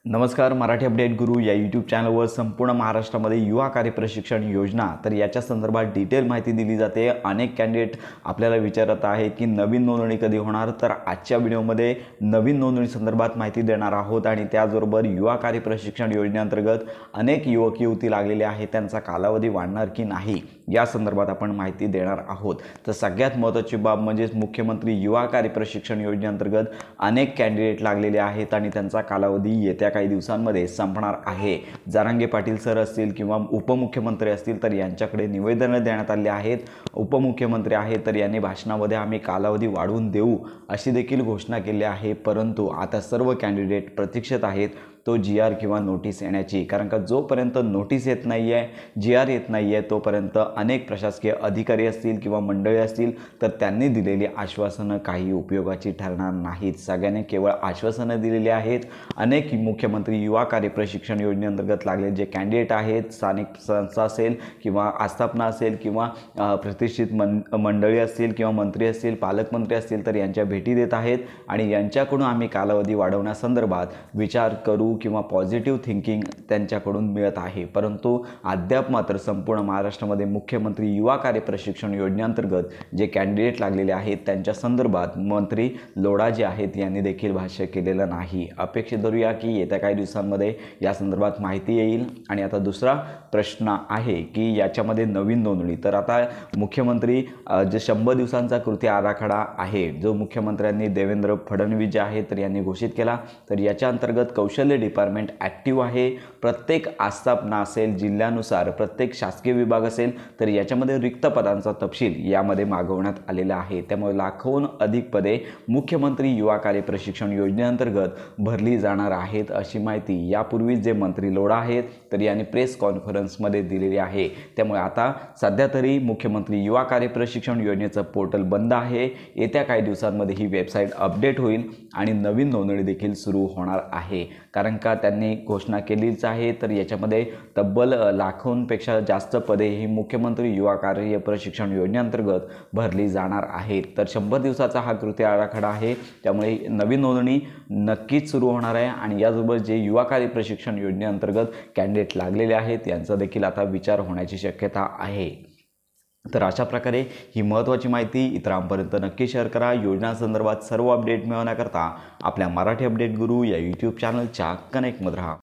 नमस्कार. मराठी अपडेट गुरु या यूट्यूब चॅनलवर संपूर्ण महाराष्ट्रामध्ये युवा कार्य प्रशिक्षण योजना तर याच्या संदर्भात डिटेल माहिती दिली जाते. अनेक कॅन्डिडेट आपल्याला विचारत आहेत की नवीन नोंदणी कधी होणार, तर आजच्या व्हिडिओमध्ये नवीन नोंदणी संदर्भात माहिती देणार आहोत आणि त्याचबरोबर युवा कार्य प्रशिक्षण योजनेअंतर्गत अनेक युवक युवती लागलेले आहेत, त्यांचा कालावधी वाढणार की नाही या संदर्भात आपण माहिती देणार आहोत. तर सगळ्यात महत्त्वाची बाब म्हणजे मुख्यमंत्री युवा कार्य प्रशिक्षण योजनेअंतर्गत अनेक कॅन्डिडेट लागलेले आहेत आणि त्यांचा कालावधी येत्या काही दिवसांमध्ये संपणार आहे. जरांगे पाटील सर असतील किंवा उपमुख्यमंत्री असतील तर यांच्याकडे निवेदन देण्यात आले आहेत. उपमुख्यमंत्री आहेत तर यांनी भाषणामध्ये आम्ही कालावधी वाढवून देऊ अशी देखील घोषणा केली आहे. परंतु आता सर्व कॅन्डिडेट प्रतीक्षेत आहेत तो GR किंवा नोटीस येण्याची. कारण का जोपर्यंत नोटीस येत नाही आहे, GR येत नाही आहे, तोपर्यंत अनेक प्रशासकीय अधिकारी असतील किंवा मंडळी असतील तर त्यांनी दिलेली आश्वासनं काही उपयोगाची ठरणार नाहीत. सगळ्यांनी केवळ आश्वासनं दिलेली आहेत. अनेक मुख्यमंत्री युवा कार्य प्रशिक्षण योजनेअंतर्गत लागले जे कॅन्डिडेट आहेत, स्थानिक संस्था असेल किंवा आस्थापना असेल किंवा प्रतिष्ठित मंडळी असतील किंवा मंत्री असतील, पालकमंत्री असतील तर यांच्या भेटी देत आहेत आणि यांच्याकडून आम्ही कालावधी वाढवण्यासंदर्भात विचार करू किंवा पॉझिटिव्ह थिंकिंग त्यांच्याकडून मिळत आहे. परंतु अद्याप मात्र संपूर्ण महाराष्ट्रामध्ये मुख्यमंत्री युवा कार्य प्रशिक्षण योजनेअंतर्गत जे कॅन्डिडेट लागलेले आहेत त्यांच्या संदर्भात मंत्री लोढा जे आहेत यांनी देखील भाष्य केलेलं नाही. अपेक्षित धरूया की येत्या काही दिवसांमध्ये या संदर्भात माहिती येईल. आणि आता दुसरा प्रश्न आहे की याच्यामध्ये नवीन नोंदणी. तर आता मुख्यमंत्री जे 100 दिवसांचा कृती आराखडा आहे जो मुख्यमंत्र्यांनी देवेंद्र फडणवीस जे आहेत तर यांनी घोषित केला, तर याच्या अंतर्गत कौशल्य डिपार्टमेंट ॲक्टिव्ह आहे. प्रत्येक आस्थापना असेल, जिल्ह्यानुसार प्रत्येक शासकीय विभाग असेल तर याच्यामध्ये रिक्त पदांचा तपशील यामध्ये मागवण्यात आलेला आहे. त्यामुळे लाखोहून अधिक पदे मुख्यमंत्री युवा कार्य प्रशिक्षण योजनेअंतर्गत भरली जाणार आहेत अशी माहिती यापूर्वी जे मंत्री लोढा आहेत तर यांनी प्रेस कॉन्फरन्समध्ये दिलेली आहे. त्यामुळे आता सध्या तरी मुख्यमंत्री युवा कार्य प्रशिक्षण योजनेचं पोर्टल बंद आहे. येत्या काही दिवसांमध्ये ही वेबसाईट अपडेट होईल आणि नवीन नोंदणी देखील सुरू होणार आहे. कारण का त्यांनी घोषणा केलीच आहे. तर याच्यामध्ये तब्बल लाखोंपेक्षा जास्त पदे ही मुख्यमंत्री युवा कार्य प्रशिक्षण योजनेअंतर्गत भरली जाणार आहेत. तर 100 दिवसाचा हा कृती आराखडा आहे. त्यामुळे नवीन नोंदणी नक्कीच सुरू होणार आहे आणि याचबरोबर जे युवा कार्य प्रशिक्षण योजनेअंतर्गत कॅन्डिडेट लागलेले आहेत यांचा देखील आता विचार होण्याची शक्यता आहे. तर अशा प्रकारे ही महत्त्वाची माहिती इतरांपर्यंत नक्की शेअर करा. योजनांसंदर्भात सर्व अपडेट मिळवण्याकरता आपल्या मराठी अपडेट गुरु या यूट्यूब चॅनलच्या कनेक्टमध्ये राहा.